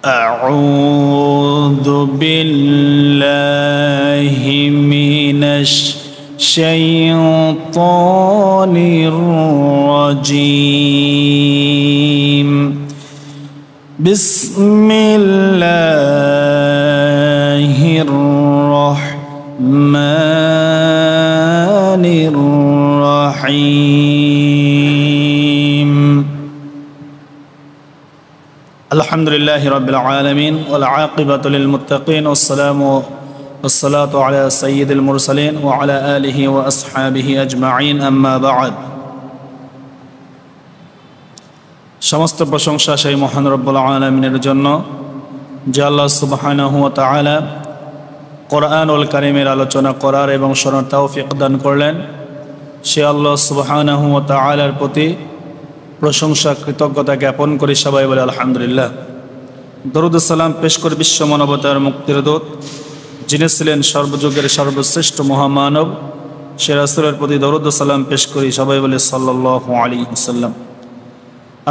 أعوذ بالله من الشيطان الرجيم بسم الله الرحمن الرحيم الحمد لله رب العالمين والعاقبة للمتقين والصلاة على سيد المرسلين وعلى آله وأصحابه أجمعين أما بعد সমস্ত প্রশংসা সেই মহান রব্বুল আলামিনের জন্য যে আল্লাহ সুবহানাহু ওয়া তাআলা কোরআনুল কারীমের আলোচনা করার এবং শোনার তৌফিক দান করলেন। সে আল্লাহ সুবহানাহু ওয়া তাআলার প্রতি প্রশংসা কৃতজ্ঞতা জ্ঞাপন করি। সবাই বলে আলহামদুলিল্লাহ। দরুদ ও সালাম পেশ করে বিশ্ব মানবতার মুক্তির দূত যিনি ছিলেন সর্বযুগের সর্বশ্রেষ্ঠ মহামানব সে রাসূলের প্রতি দরুদ ও সালাম পেশ করি। সবাই বলে সাল্লাল্লাহু আলাইহি ওয়াসাল্লাম।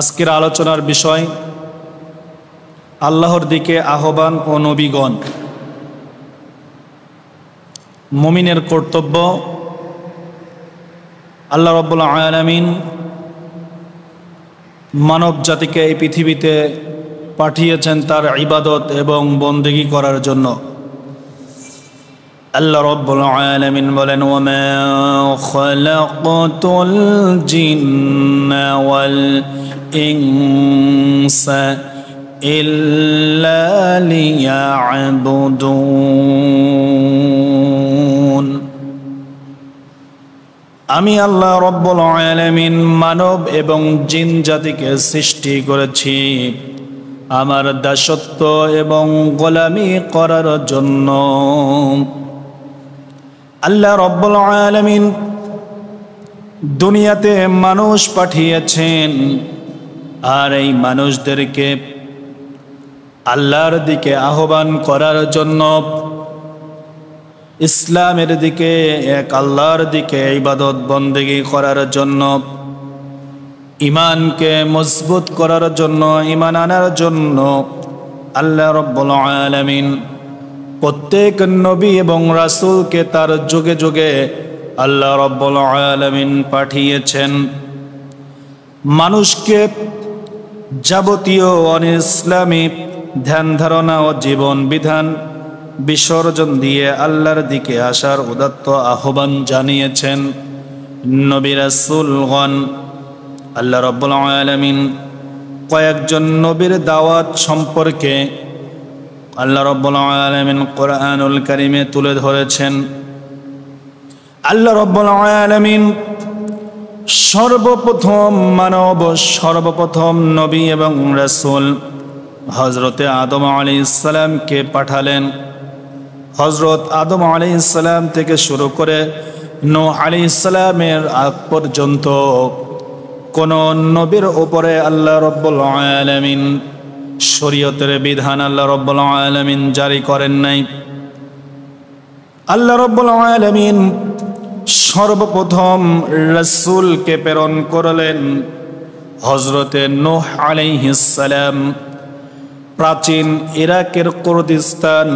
আজকের আলোচনার বিষয় আল্লাহর দিকে আহ্বান ও নবীগণ। মুমিনের কর্তব্য। আল্লাহ রাব্বুল আলামিন মানব জাতিকে এই পৃথিবীতে পাঠিয়েছেন তার ইবাদত এবং বন্দেগী করার জন্য। আল্লাহ রাব্বুল আলামিন বলেন, ওয়ামা খালাকতুল জিন্না ওয়াল ইনসা ইল্লা লিয়া'বুদুন। আমি আল্লাহ রাব্বুল আলামিন মানব এবং জিন জাতিকে সৃষ্টি করেছি আমার দাসত্ব এবং গোলামি করার জন্য। আল্লাহ রাব্বুল আলামিন দুনিয়াতে মানুষ পাঠিয়েছেন আর এই মানুষদেরকে আল্লাহর দিকে আহ্বান করার জন্য, ইসলামের দিকে, এক আল্লাহর দিকে ইবাদত বন্দেগী করার জন্য, ঈমানকে মজবুত করার জন্য, ঈমান আনার জন্য আল্লাহ রাব্বুল আলামিন প্রত্যেক নবী এবং রাসূলকে তার যুগে যুগে আল্লাহ রাব্বুল আলামিন পাঠিয়েছেন। মানুষকে যাবতীয় অনিসলামী ধ্যান ধারণা ও জীবন বিধান বিসর্জন দিয়ে আল্লাহর দিকে আসার উদাত্ত আহ্বান জানিয়েছেন নবী রাসূলগণ। আল্লাহ রাব্বুল আলামিন কয়েকজন নবীর দাওয়াত সম্পর্কে আল্লাহ রাব্বুল আলামিন কোরআনুল কারীমে তুলে ধরেছেন। আল্লাহ রাব্বুল আলামিন সর্বপ্রথম মানব, সর্বপ্রথম নবী এবং রাসূল হযরতে আদম আলাইহিস সালামকে পাঠালেন। হযরত আদম আলাইহিস সালাম থেকে শুরু করে নূহ আলাইহিস সালামের আগ পর্যন্ত কোন নবীর উপরে আল্লাহ রাব্বুল আলামিন শরীয়তের বিধান আল্লাহ রাব্বুল আলামিন জারি করেন নাই। আল্লাহ রাব্বুল আলামিন সর্বপ্রথম রাসূলকে প্রেরণ করলেন হযরতে নূহ আলাইহিস সালাম। প্রাচীন ইরাকের কুর্দিস্তান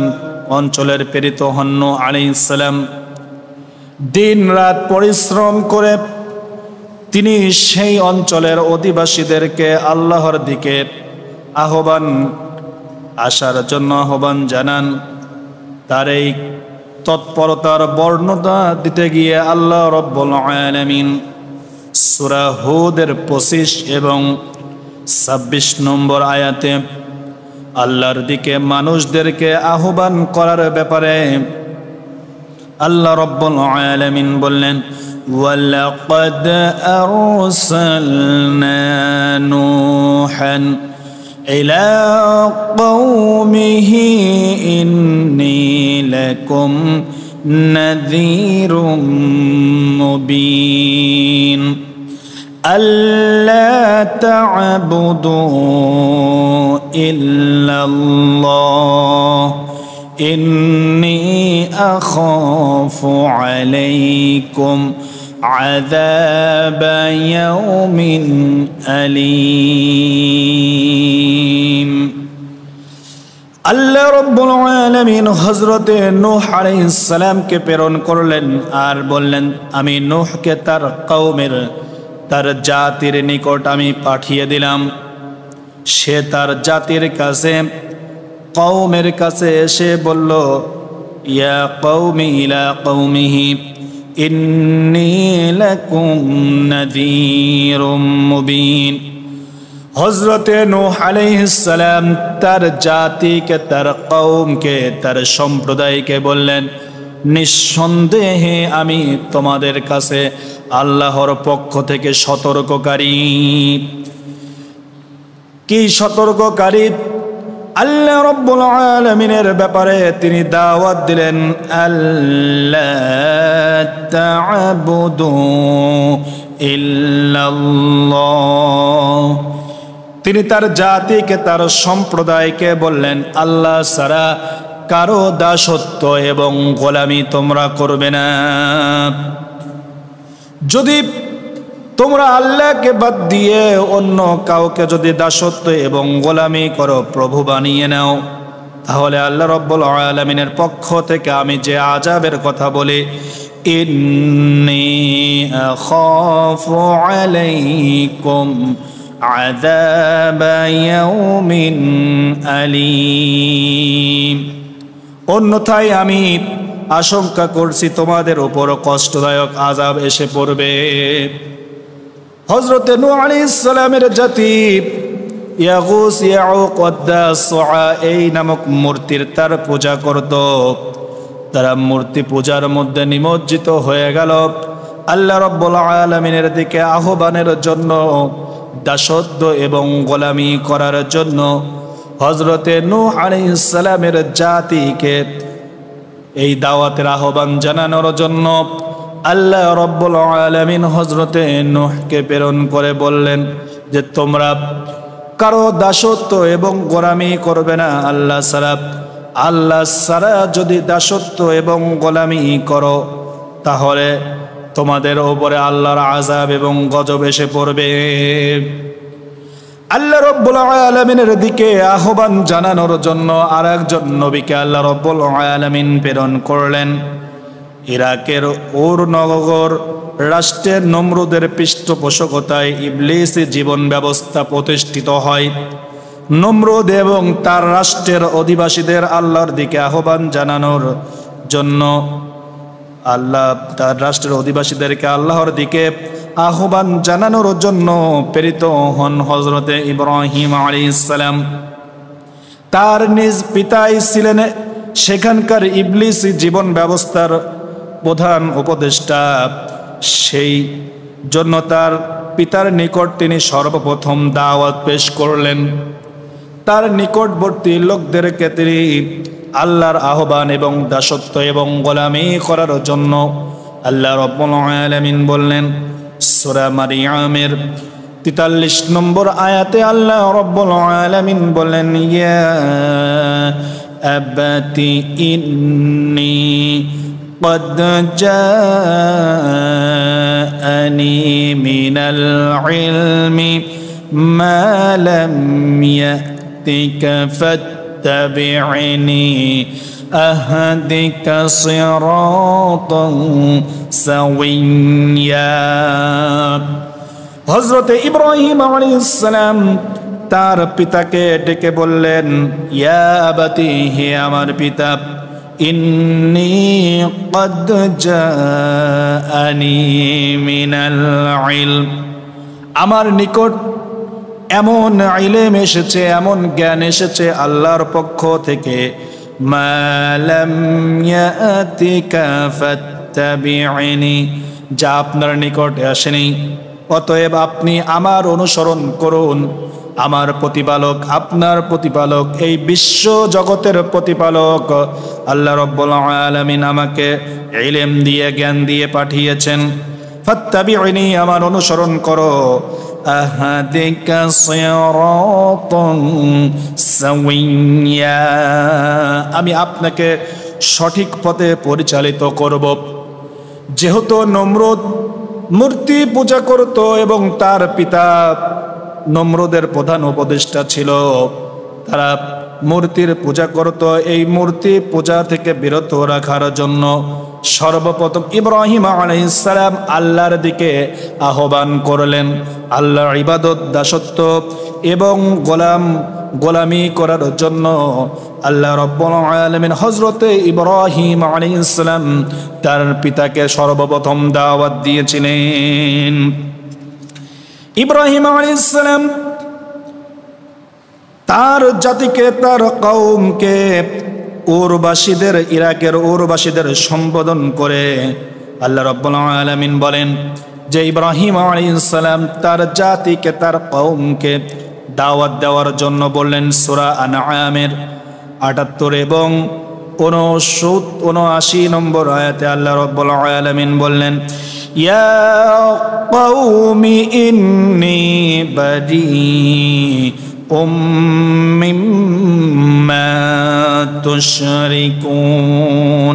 অঞ্চলের প্রেরিত হন নূহ আলাইহিস সালাম। দিন রাত পরিশ্রম করে তিনি সেই অঞ্চলের অধিবাসীদেরকে আল্লাহর দিকে আসার জন্য আহ্বান জানান। তার এই তৎপরতার বর্ণনা দিতে গিয়ে আল্লাহ রাব্বুল আলামিন সূরা হুদের 25 এবং 26 নম্বর আয়াতে আল্লাহর দিকে মানুষদেরকে আহ্বান করার ব্যাপারে আল্লাহ রাব্বুল আলামিন বললেন, ওয়ালাকাদ আরসালনা নূহান ইলা কওমিহি ইন্নী লাকুম নাযীরুম মুবিন আল্লা তা'বুদু ইল্লাল্লাহ ইন্নী আখাফু আলাইকুম আযাবা ইয়াউমিন আলীম। আল্লাহ রাব্বুল আলামিন হযরতে নূহ আলাইহিস সালামকে প্রেরণ করলেন আর বললেন, আমি নূহকে তার কওমের, তার জাতির নিকট আমি পাঠিয়ে দিলাম। সে তার জাতির কাছে, কওমের কাছে এসে বলল, ইয়া কওমি ইলা কওমিহি ইন্নী লাকুম নাযীরুম মুবিন। হযরতে নূহ আলাইহিস সালাম তার জাতিকে, তার কওমকে, তার সম্প্রদায়কে বললেন, নিঃসন্দেহে আমি তোমাদের কাছে আল্লাহর পক্ষ থেকে সতর্ককারী। কি সতর্ককারী? আল্লাহ রাব্বুল আলামিনের ব্যাপারে তিনি দাওয়াত দিলেন, আল্লা তা'বুদু ইল্লাল্লাহ। তিনি তার জাতিকে, তার সম্প্রদায়কে বললেন, আল্লাহ ছাড়া কারো দাসত্ব এবং গোলামি তোমরা করবে না। যদি তোমরা আল্লাহকে বাদ দিয়ে অন্য কাউকে যদি দাসত্ব এবং গোলামি করো, প্রভু বানিয়ে নাও, তাহলে আল্লাহ রাব্বুল আলামিনের পক্ষ থেকে আমি যে আযাবের কথা বলি, ইন্নী আখাফু আলাইকুম আযাবা ইয়াউমিন আলীম। অন্যথায় আমি আশঙ্কা করছি তোমাদের উপর কষ্টদায়ক আযাব এসে পড়বে। হযরতে নূহ আলাইহিস সালামের জাতি ইয়াগুস, ইয়াউক, ওয়াদ্দাস, সুআ এই নামক মূর্তির তার পূজা করত। তারা মূর্তি পূজার মধ্যে নিমজ্জিত হয়ে গেল। আল্লাহ রাব্বুল আলামিনের দিকে আহ্বানের জন্য, দাসত্ব এবং গোলামি করার জন্য হযরতে নূহ আলাইহিস সালামের জাতিকে এই দাওয়াতের আহ্বান জানানোর জন্য আল্লাহ রাব্বুল আলামিন হযরতে নূহকে প্রেরণ করে বললেন যে, তোমরা কারো দাসত্ব এবং গোলামি করবে না আল্লাহ ছাড়া। আল্লাহ ছাড়া যদি দাসত্ব এবং গোলামি করো, তাহলে তোমাদের উপরে আল্লাহর আযাব এবং গজব এসে পড়বে। আল্লাহ রাব্বুল আলামিনের দিকে আহ্বান জানানোর জন্য আরেকজন নবীকে আল্লাহ রাব্বুল আলামিন প্রেরণ করলেন। ইরাকের ওর নগর রাষ্ট্রের নমরুদের পৃষ্ঠপোষকতায় ইবলিস জীবন ব্যবস্থা প্রতিষ্ঠিত হয়। নমরুদ এবং তার রাষ্ট্রের অধিবাসীদের আল্লাহর দিকে আহ্বান জানানোর জন্য, আল্লাহ তার রাষ্ট্রের অধিবাসীদেরকে আল্লাহর দিকে আহ্বান জানানোর জন্য প্রেরিত হন হযরতে ইব্রাহিম আলাইহিস সালাম। তার নিজ পিতাই ছিলেন সেখানকার ইবলিস জীবন ব্যবস্থার প্রধান উপদেষ্টা। সেই জন্য তার পিতার নিকট তিনি সর্বপ্রথম দাওয়াত পেশ করলেন। তার নিকটবর্তী লোকদেরকে তিনি আল্লাহর আহ্বান এবং দাসত্ব এবং গোলামি করার জন্য আল্লাহ রাব্বুল আলামিন বললেন। সূরা মারইয়ামের 43 নম্বর আয়াতে আল্লাহ রাব্বুল আলামিন বলেন, ইয়া আবাতি ইন্নী قد جاءني من العلم ما لم يأتك فاتبعني أهدك صراطا سويا। হযরত ইব্রাহিম আলাইহিস সালাম তার পিতাকে ডেকে বললেন, ইয়া আবাতি, হে আমার পিতা, ইন্নী ক্বাদ জাআনি মিনাল ইলম, আমার নিকট এমন ইলম এসেছে, এমন জ্ঞান এসেছে আল্লাহর পক্ষ থেকে, মা লাম ইয়াতিকা ফাত্তাবি'নি, যা আপনার নিকট আসেনি। অতএব আপনি আমার অনুসরণ করুন। আমার প্রতিপালক, আপনার প্রতিপালক, এই বিশ্ব জগতের প্রতিপালক আল্লাহ রাব্বুল আলামিন আমাকে ইলম দিয়ে, জ্ঞান দিয়ে পাঠিয়েছেন। ফাত্তাবি'নি, আমার অনুসরণ করো। আহদিকা সিরাতান সাওয়িয়া, আমি আপনাকে সঠিক পথে পরিচালিত করব। যেহেতু নমরুদ মূর্তি পূজা করত এবং তার পিতা নমরুদের প্রধান উপদেষ্টা ছিল, তারা মূর্তির পূজা করত, এই মূর্তি পূজা থেকে বিরত রাখার জন্য সর্বপ্রথম ইব্রাহিম আলাইহিস সালাম আল্লাহর দিকে আহ্বান করলেন। আল্লাহর ইবাদত, দাসত্ব এবং গোলামি করার জন্য আল্লাহ রাব্বুল আলামিন হযরতে ইব্রাহিম আলাইহিস সালাম তার পিতাকে সর্বপ্রথম দাওয়াত দিয়েছিলেন। ইব্রাহিম আলাইহিস সালাম তার জাতিকে, তার কওমকে, উরবাসীদের, ইরাকের উরবাসীদের সম্বোধন করে আল্লাহ রাব্বুল আলামিন বলেন যে ইব্রাহিম আলাইহিস সালাম তার জাতিকে, তার কওমকে দাওয়াত দেওয়ার জন্য বললেন। সূরা আনআমের ৭৮ এবং ৭৯ নম্বর আয়াতে আল্লাহ রাব্বুল আলামিন বললেন, ইয়া কওমি ইন্নী বারীউম মিম্মা তুশরিকুন।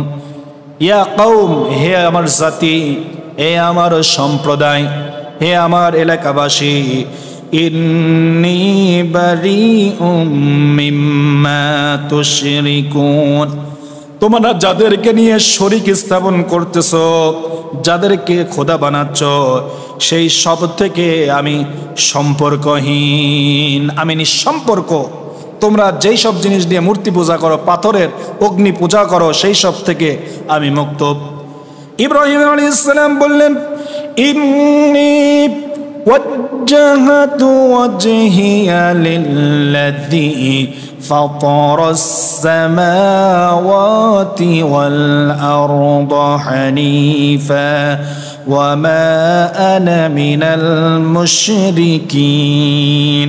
ইয়া কওম, হে আমার জাতি, হে আমার সম্প্রদায়, হে আমার এলাকাবাসী, ইন্নী বারীউম মিম্মা তুশরিকুন, তোমরা যাদেরকে নিয়ে শরীক স্থাপন করতেছো, যাদেরকে খোদা বানাচ্ছ, সেই সব থেকে আমি সম্পর্কহীন, আমি নিঃসম্পর্ক। তোমরা যেই সব জিনিস দিয়ে মূর্তি পূজা করো, পাথরের অগ্নি পূজা করো, সেই সব থেকে আমি মুক্ত। ইব্রাহিম আলাইহিস সালাম বললেন, ইন্নী وجهت وجهي للذي فطر السماوات والأرض حنيفا وما أنا من المشركين।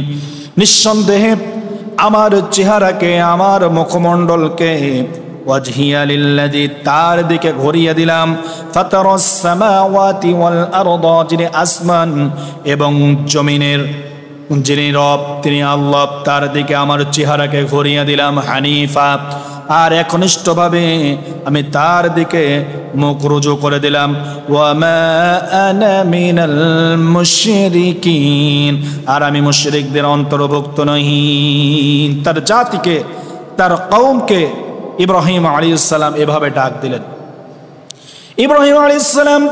নিঃসন্দেহে আমার চেহারাকে, আমার মুখমণ্ডলকে ওয়াজহিয়া লিল্লাযী, তার দিকে ঘুরিয়ে দিলাম, ফাতারাস সামাওয়াতি ওয়াল আরদ, যিনি আসমান এবং জমিনের যিনি রব, তিনি আল্লাহ, তার দিকে আমার চেহারাকে ঘুরিয়ে দিলাম হানিফা, আর একনিষ্ঠভাবে আমি তার দিকে মুখ রুজু করে দিলাম। ওয়া মা আনা মিনাল মুশরিকিন, আর আমি মুশরিকদের অন্তর্ভুক্ত নহি। তার জাতিকে, তার কওমকে ইব্রাহিম আলাইহিস সালাম এভাবে ডাক দিলেন। ইব্রাহিম আলাইহিস সালাম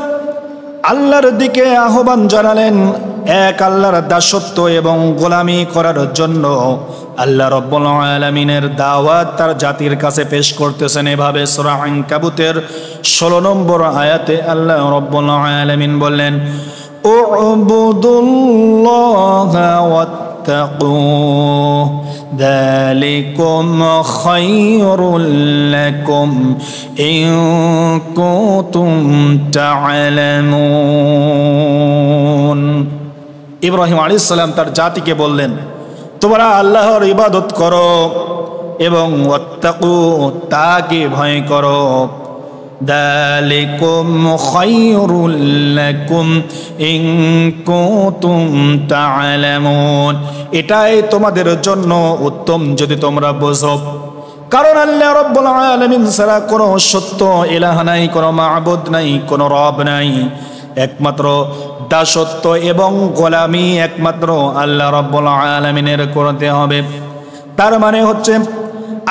আল্লাহর দিকে আহ্বান জানালেন, এক আল্লাহর দাসত্ব এবং গোলামি করার জন্য আল্লাহ রাব্বুল আলামিনের দাওয়াত তার জাতির কাছে পেশ করতেছেন। এভাবে সূরা আনকাবুতের 16 নম্বর আয়াতে আল্লাহ রাব্বুল আলামিন বললেন, উবুদুল্লাহা ওয়াত্তাকুহ যালিকুম খায়রুল লাকুম ইন কুনতুম তা'লামুন। ইব্রাহিম আলাইহিস সালাম তার জাতিকে বললেন, তোমরা আল্লাহর ইবাদত করো এবং ওয়াত্তাকু, তাকে ভয় করো। যালিকুম খায়রুল লাকুম ইন কুনতুম তা'লামুন, এটাই তোমাদের জন্য উত্তম যদি তোমরা বোঝো। কারণ আল্লাহ রাব্বুল আলামিন ছাড়া কোনো সত্য ইলাহ নাই, কোনো মাবুদ নাই, কোনো রব নাই। একমাত্র দাসত্ব এবং গোলামি একমাত্র আল্লাহ রাব্বুল আলামিনের করতে হবে। তার মানে হচ্ছে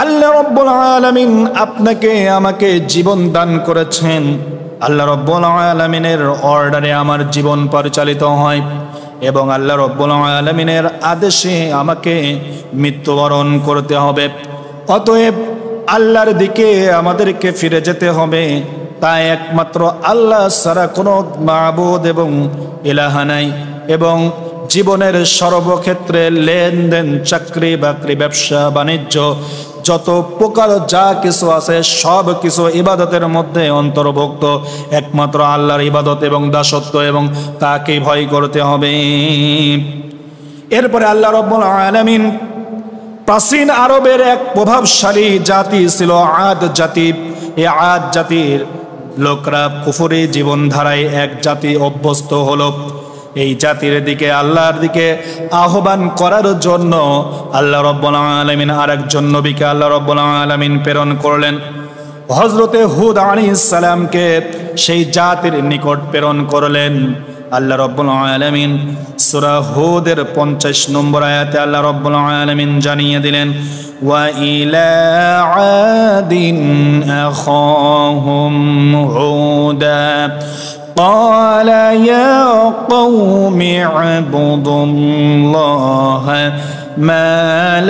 আল্লাহ রাব্বুল আলামিন আপনাকে আমাকে জীবন দান করেছেন, আল্লাহ রাব্বুল আলামিনের অর্ডারে আমার জীবন পরিচালিত হয় এবং আল্লাহ রাব্বুল আলামিনের আদেশে আমাকে মৃত্যুবরণ করতে হবে। অতএব আল্লাহর দিকে আমাদেরকে ফিরে যেতে হবে। তাই একমাত্র আল্লাহ ছাড়া কোনো মাবুদ এবং ইলাহ নাই, এবং জীবনের সর্বক্ষেত্রে লেনদেন, চাকরি বাকরি, ব্যবসা বাণিজ্য, যত প্রকার যা কিছু আছে সব কিছু ইবাদতের মধ্যে অন্তর্ভুক্ত। একমাত্র আল্লাহর ইবাদত এবং দাসত্ব, এবং তাকে ভয় করতে হবে। এরপরে আল্লাহ রাব্বুল আলামিন প্রাচীন আরবের এক প্রভাবশালী জাতি ছিল আদ জাতি। এই আদ জাতির লোকরা কুফরি জীবনধারায় এক জাতি অভ্যস্ত হলো। এই জাতির দিকে, আল্লাহর দিকে আহ্বান করার জন্য আল্লাহ রাব্বুল আলামিন আরেকজন নবীকে আল্লাহ রাব্বুল আলামিন প্রেরণ করলেন। হযরতে হুদ আলাইহিস সালামকে সেই জাতির নিকট প্রেরণ করলেন। আল্লাহ রাব্বুল আলামিন সূরা হুদের 50 নম্বর আয়াতে আল্লাহ রাব্বুল আলামিন জানিয়ে দিলেন, ওয়া ইলা আদিন আখাহুম হুদা قال يا قوم اعبدوا الله ما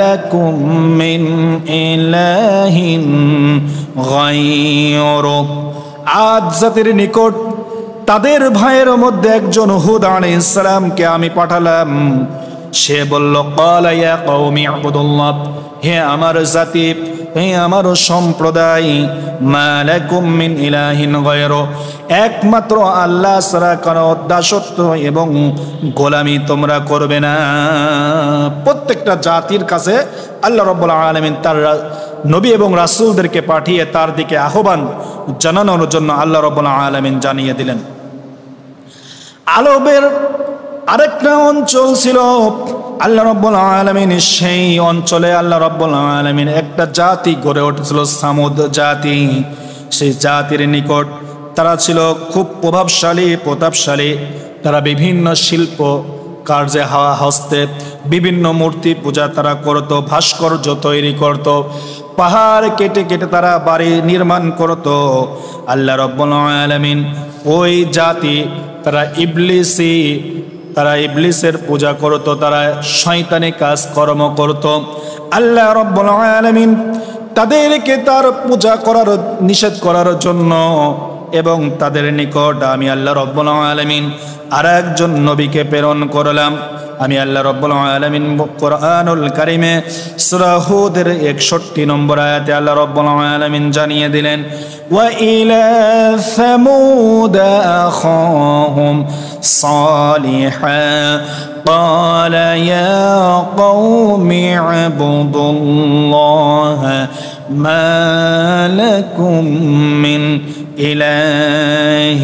لكم من إله غيره। আদ জাতির নিকট তাদের ভাইয়ের মধ্যে একজন হুদ আলাইহিস সালামকে আমি পাঠালাম। সে বলল, ক্বালা ইয়া কওমি ইবুদুল্লাহ, হে আমার জাতি, হে আমার সম্প্রদায়, মা লাকুম মিন ইলাহিন গায়রু, একমাত্র আল্লাহ ছাড়া কোনো দাসত্ব এবং গোলামি তোমরা করবে না। প্রত্যেকটা জাতির কাছে আল্লাহ রাব্বুল আলামিন তার নবী এবং রাসূলদেরকে পাঠিয়ে তার দিকে আহ্বান জানানোর জন্য আল্লাহ রাব্বুল আলামিন জানিয়ে দিলেন। আরবের আরেকটা অঞ্চল ছিল আল্লাহ রাব্বুল আলামিন, সেই অঞ্চলে আল্লাহ রাব্বুল আলামিন একটা জাতি গড়ে উঠেছিল, সামুদ জাতি। সেই জাতির নিকট তারা ছিল খুব প্রতাপশালী। তারা বিভিন্ন শিল্প কার্যে হস্তে বিভিন্ন মূর্তি পূজা তারা করত, ভাস্কর্য তৈরি করত, পাহাড় কেটে কেটে তারা বাড়ি নির্মাণ করত। আল্লাহ রাব্বুল আলামিন ওই জাতি তারা ইবলিসের পূজা করত, তারা শয়তানি কাজ কর্ম করত। আল্লাহ রাব্বুল আলামিন তাদেরকে তার পূজা করার নিষেধ করার জন্য এবং তাদের নিকট আমি আল্লাহ রাব্বুল আলামিন আরেকজন নবীকে প্রেরণ করলাম। আমি আল্লাহ রাব্বুল আলামিন কোরআনুল কারীমে সূরা হুদের 61 নম্বর আয়াতে আল্লাহ রাব্বুল আলামিন জানিয়ে দিলেন, ওয়া ইলা সামুদ আখাহুম সালিহা قال يا قوم اعبدوا الله ما لكم من إله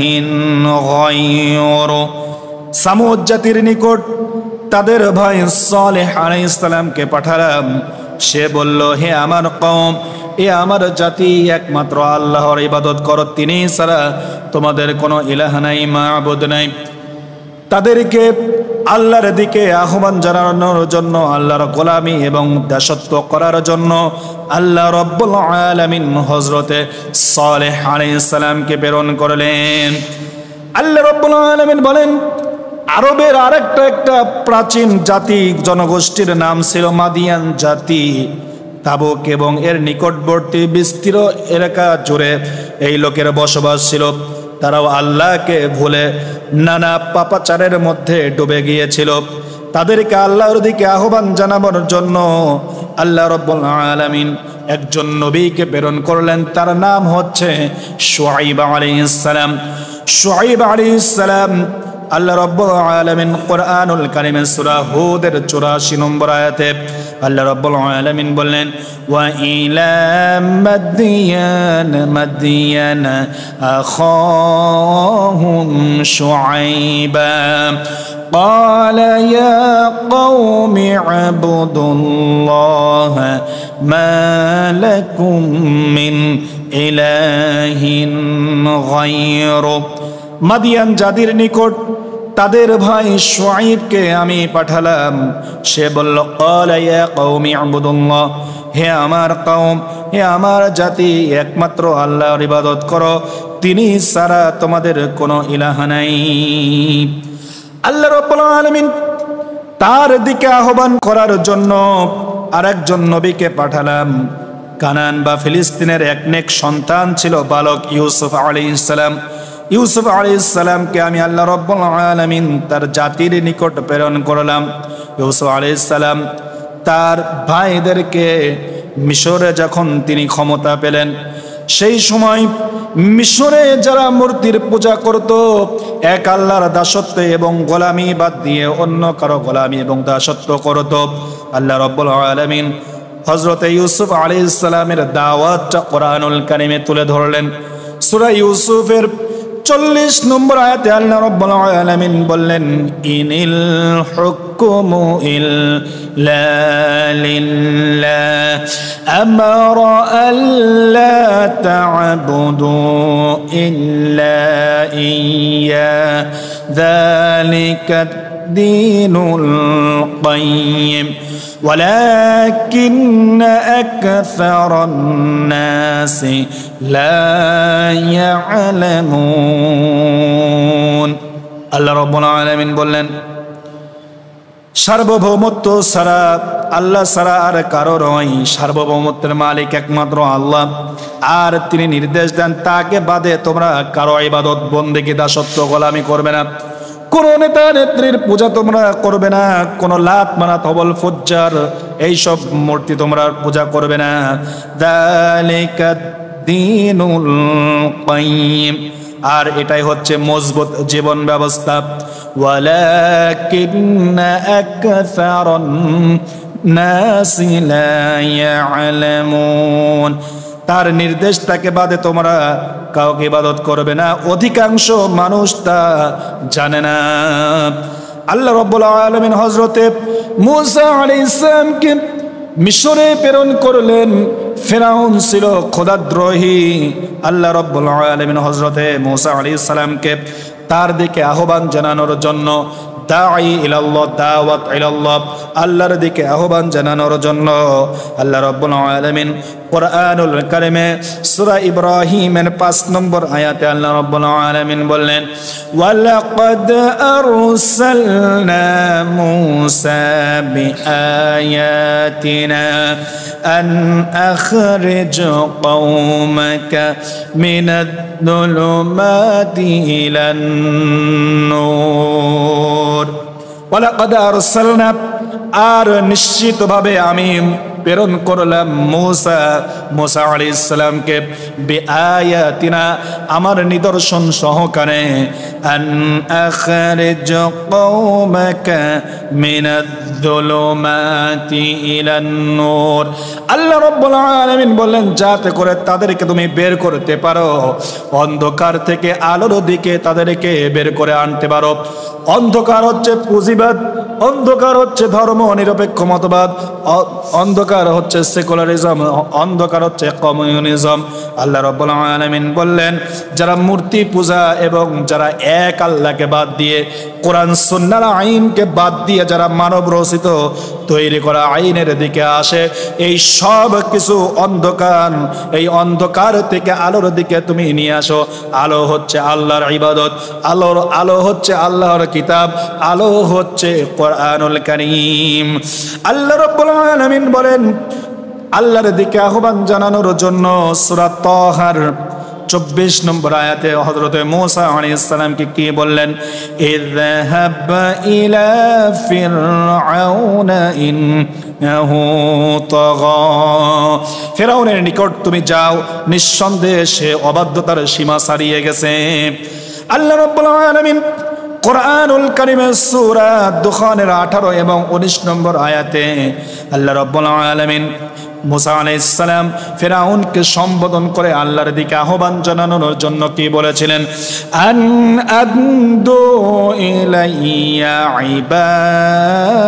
غيره। সামুদ জাতির নিকট তাদের ভাই সালেহ আলাইহিস সালামকে পাঠালাম। সে বলল, হে আমার কওম, এ আমার জাতি, একমাত্র আল্লাহর ইবাদত করো, তিনি ছাড়া তোমাদের কোনো ইলাহ নাই, মাবুদ নাই। তাদেরকে আল্লাহর দিকে আহ্বান জানানোর জন্য, আল্লাহর গোলামি এবং দাসত্ব করার জন্য আল্লাহ রাব্বুল আলামিন হযরতে সালেহ আলাইহিস সালামকে প্রেরণ করলেন। আল্লাহ রাব্বুল আলামিন বলেন, আরবের একটা প্রাচীন জাতি জনগোষ্ঠীর নাম ছিল মাদিয়ান জাতি। তাবুক এবং এর নিকটবর্তী বিস্তৃত এলাকা জুড়ে এই লোকের বসবাস ছিল। তারাও আল্লাহকে ভুলে নানা পাপাচারের মধ্যে ডুবে গিয়েছিল। তাদেরকে আল্লাহর দিকে আহ্বান জানানোর জন্য আল্লাহ রাব্বুল আলামিন একজন নবীকে প্রেরণ করলেন। তার নাম হচ্ছে শুআয়ব আলাইহিস সালাম। শুআয়ব আলাইহিস সালাম আল্লাহ রাব্বুল আলামিন কোরআনুল কারীমে সূরা হুদের 84 নম্বর আয়াতে আল্লাহ রাব্বুল আলামিন বললেন, ওয়া ইলা মাদিয়ান আখাহুম শুআয়বা قال يا قوم اعبدوا الله ما لكم من إله غيره। মাদিয়ান জাতির নিকট তাদের ভাই শুআয়বকে আমি পাঠালাম। সে বলল, ক্বালা ইয়া কওমি ইবুদুল্লাহ, হে আমার কওম, হে আমার জাতি, একমাত্র আল্লাহর ইবাদত করো, তিনি ছাড়া তোমাদের কোনো ইলাহ নাই। আল্লাহ রাব্বুল আলামিন তার দিকে আহ্বান করার জন্য আরেকজন নবীকে পাঠালাম। কানান বা ফিলিস্তিনের এক নেক সন্তান ছিল বালক ইউসুফ আলাইহিস সালাম। ইউসুফ আলাইহিস সালামকে আমি আল্লাহ রাব্বুল আলামিন তার জাতির নিকট প্রেরণ করলাম। ইউসুফ আলাইহিস সালাম তার ভাইদেরকে মিশরে যখন তিনি ক্ষমতা পেলেন, সেই সময় মিশরে যারা মূর্তির পূজা করত, এক আল্লাহর দাসত্ব এবং গোলামি বাদ দিয়ে অন্য কারো গোলামি এবং দাসত্ব করত, আল্লাহ রাব্বুল আলামিন হযরতে ইউসুফ আলাইহিস সালামের দাওয়াতটা কোরআনুল কারীমে তুলে ধরলেন। সূরা ইউসুফের 40 নম্বর আয়াতে আল্লাহ রাব্বুল আলামিন বললেন ইনিল হুকমু ইল্লা লিল্লাহ আমারা আল্লা তা'বুদু ইল্লা ইয়্যা যালিকা দীনুল কাইয়্যিম ولكن أكثر الناس لا يعلمون আল্লাহ রাব্বুল আলামিন বললেন সার্বভৌমত্ব ছাড়া আল্লাহ ছাড়া আর কারো নয় সার্বভৌমত্বের মালিক একমাত্র আল্লাহ আর তিনি নির্দেশ দেন তাকে বাদে তোমরা কারো ইবাদত বন্দেগী দাসত্ব গোলামি করবে না কোন নেতা নেত্রীর পূজা তোমরা করবে না কোন লাত মানাত হবল ফুজ্জার এইসব মূর্তি তোমরা পূজা করবে না যালিকা দীনুল কাইয়্যিম আর এটাই হচ্ছে মজবুত জীবন ব্যবস্থা ওয়ালাকিন্না আকসারান নাসি লা ইয়ালামুন তার নির্দেশ তাকে বাদে তোমরা কাউকে ইবাদত করবে না অধিকাংশ মানুষ তা জানে না আল্লাহ রাব্বুল আলামিন হযরতে মূসা আলাইহিস সালামকে মিশরে প্রেরণ করলেন ফিরাউন ছিল খোদাদ্রোহী আল্লাহ রাব্বুল আলামিন হযরতে মূসা আলাইহিস সালামকে তার দিকে আহ্বান জানানোর জন্য দাঈ ইলাল্লাহ দাওয়াত ইলাল্লাহ আল্লাহর দিকে আহ্বান জানানোর জন্য আল্লাহ রাব্বুল আলামিন কুরআনুল কারীমে সূরা ইব্রাহিমের 5 নম্বর আয়াতে আল্লাহ রাব্বুল আলামিন বললেন ওয়ালাকাদ আরসালনা মূসা বিআয়াতিনা আন আখরিজ কওমাকা মিনাদ-দুলুমাতি ইলান-নূর ওয়ালাকাদ আরসালনা আর নিশ্চিতভাবে আমি প্রেরণ করলাম মূসা আলাইহিস সালামকে বিআয়াতিনা আমার নিদর্শন সহকারে আন আখরিজ কওমাকা মিনাদ-দুলুমাতি ইলান-নূর আল্লাহ রাব্বুল আলামিন বললেন যাতে করে তাদেরকে তুমি বের করতে পারো অন্ধকার থেকে আলোর দিকে তাদেরকে বের করে আনতে পারো অন্ধকার হচ্ছে পুঁজিবাদ অন্ধকার হচ্ছে ধর্ম নিরপেক্ষ মতবাদ অন্ধকার হচ্ছে সেকুলারিজম অন্ধকার হচ্ছে কমিউনিজম আল্লাহ রাব্বুল আলামিন বললেন যারা মূর্তি পূজা এবং যারা এক আল্লাহকে বাদ দিয়ে কোরআন সুন্নাহর আইনকে বাদ দিয়ে যারা মানব রচিত তৈরি করা আইনের দিকে আসে এই সব কিছু অন্ধকার এই অন্ধকার থেকে আলোর দিকে তুমি নিয়ে আসো আলো হচ্ছে আল্লাহর ইবাদত আলো হচ্ছে আল্লাহর কিতাব আলো হচ্ছে কোরআনুল কারীম আল্লাহ রাব্বুল আলামিন বলেন আল্লাহর দিকে আহ্বান জানানোর জন্য সূরা তাহার 24 নম্বর আয়াতে হযরত মূসা আলাইহিস সালামকে কি বললেন ইযহাব ইলা ফিরআউনা ইন্নাহু তাগা ফিরআউনের নিকট তুমি যাও নিঃসন্দেহে সে অবাধ্যতার সীমা ছাড়িয়ে গেছে আল্লাহ রাব্বুল আলামিন কুরআনুল কারীমের সূরা দুখানের 18 এবং 19 নম্বর আয়াতে আল্লাহ রাব্বুল আলামিন মূসা আলাইহিস সালাম ফিরআউনকে সম্বোধন করে আল্লাহর দিকে আহ্বান জানানোর জন্য কি বলেছিলেন আন আদু ইলাইয়া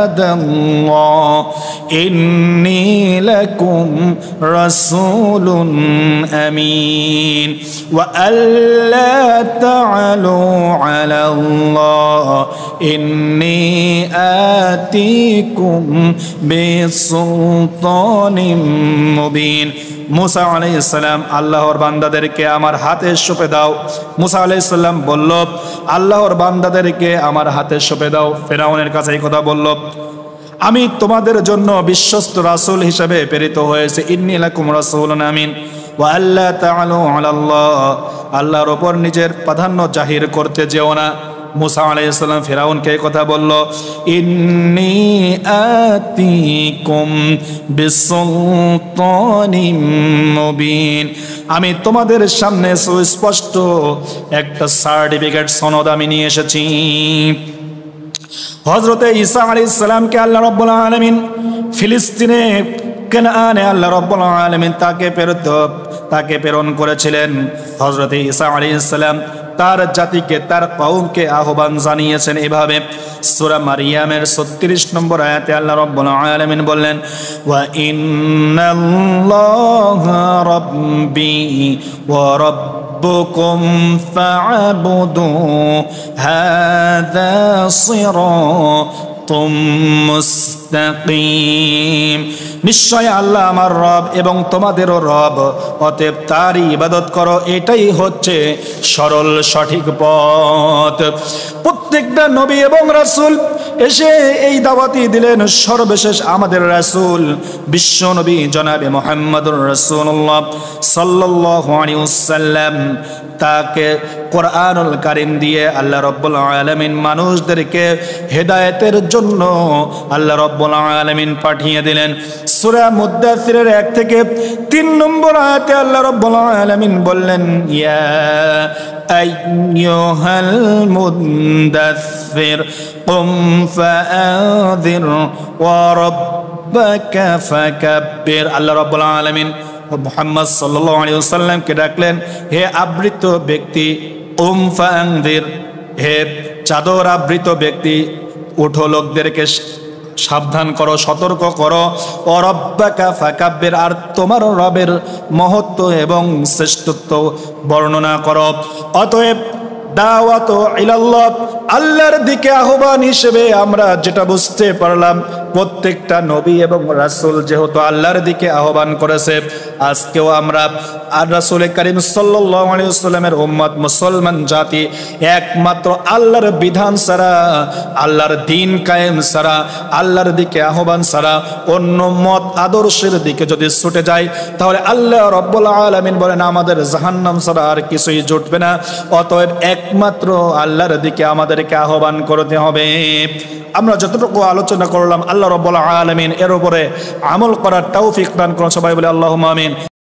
ইবাদাল্লাহ ইন্নী লাকুম রাসূলুন আমিন ওয়া আল্লা তা'আলু আলাল্লাহ ইন্নী আতীকুম বিসুলতানিন মুবিন মূসা আলাইহিস সালাম আল্লাহর বান্দাদেরকে আমার হাতে সঁপে দাও মূসা আলাইহিস সালাম বলল আল্লাহর বান্দাদেরকে আমার হাতে সঁপে দাও ফিরআউনের কাছে এই কথা বলল আমি তোমাদের জন্য বিশ্বস্ত রাসূল হিসেবে প্রেরিত হয়েছে ইন্নী লাকুম রাসূলুন আমিন ওয়া আল্লা তা'আলু আলাল্লাহ আল্লাহর উপর নিজের প্রাধান্য জাহির করতে যেও না মূসা আলাইহিস সালাম ফিরআউনকে এই কথা বলল ইন্নী আতীকুম বিসুলতানিন মুবিন আমি তোমাদের সামনে সুস্পষ্ট একটা সার্টিফিকেট সনদ আমি নিয়ে এসেছি হযরতে ঈসা আলাইহিস সালামকে আল্লাহ রাব্বুল আলামিন ফিলিস্তিনে কানানে আল্লাহ রাব্বুল আলামিন তাকে প্রেরণ করেছিলেন হযরতে ঈসা আলাইহিস সালাম তার জাতিকে, তার কওমকে আহ্বান জানিয়েছেন এভাবে। সূরা মারিয়ামের 36 নম্বর আয়াতে আল্লাহ রাব্বুল আলামিন বললেন, ওয়া ইন্নাল্লাহা রাব্বি ওয়া রাব্বুকুম ফা'বুদু হাযা সিরাতুম মুস্তাকিম। নিশ্চয় আল্লাহ আমার রব এবং তোমাদেরও রব, অতএব তারই ইবাদত করো, এটাই হচ্ছে সরল সঠিক পথ। প্রত্যেকটা নবী এবং রাসূল এসে এই দাওয়াতি দিলেন। সর্বশেষ আমাদের রাসূল বিশ্ব নবী জনাবে মুহাম্মদুর রাসূলুল্লাহ সাল্লাল্লাহু আলাইহি ওয়াসাল্লাম, তাকে কোরআনুল কারীম দিয়ে আল্লাহ রাব্বুল আলামিন মানুষদেরকে হেদায়েতের জন্য আল্লাহ রাব্বুল আলামিন পাঠিয়ে দিলেন। সূরা মুদ্দাসসিরের 1 থেকে 3 নম্বর আয়াতে আল্লাহ রাব্বুল আলামিন বললেন, ইয়া আইয়ুহাল মুদ্দাসসির কুম ফাআযির ওয়া রাব্বাকা ফাকাব্বির। আল্লাহ রাব্বুল আলামিন মুহাম্মদ সাল্লাল্লাহু আলাইহি ওয়াসাল্লামকে ডাকলেন, হে আবৃত ব্যক্তি, কুম ফাআযির, হে চাদর আবৃত ব্যক্তি, উঠো, লোকদেরকে সাবধান করো, সতর্ক করো। ও রব্বাকা ফাকাব্বির, আর তোমার রবের মহত্ব এবং শ্রেষ্ঠত্ব বর্ণনা করো। অতএব দাওয়াত ইলাল্লাহ, আল্লাহর দিকে আহ্বান হিসেবে আমরা যেটা বুঝতে পারলাম, প্রত্যেকটা নবী এবং রাসূল যেহেতু আল্লাহর দিকে আহ্বান করেছে, আজকেও আমরা আর রাসূল করিম সাল্লাল্লাহু আলাইহি ওয়াসাল্লামের উম্মত মুসলমান জাতি একমাত্র আল্লাহর বিধান ছাড়া, আল্লাহর দ্বীন কায়েম ছাড়া, আল্লাহর দিকে আহ্বান ছাড়া অন্য মত আদর্শের দিকে যদি ছুটে যায়, তাহলে আল্লাহ রাব্বুল আলামিন বলেন আমাদের জাহান্নাম ছাড়া আর কিছুই জুটবে না। অতএব একমাত্র আল্লাহর দিকে আমাদেরকে আহ্বান করতে হবে। আমরা যতটুকু আলোচনা করলাম, আল্লাহ রাব্বুল আলামিন এর উপরে আমল করার তৌফিক দান করুন। সবাই বলে আল্লাহুম্মা আমিন।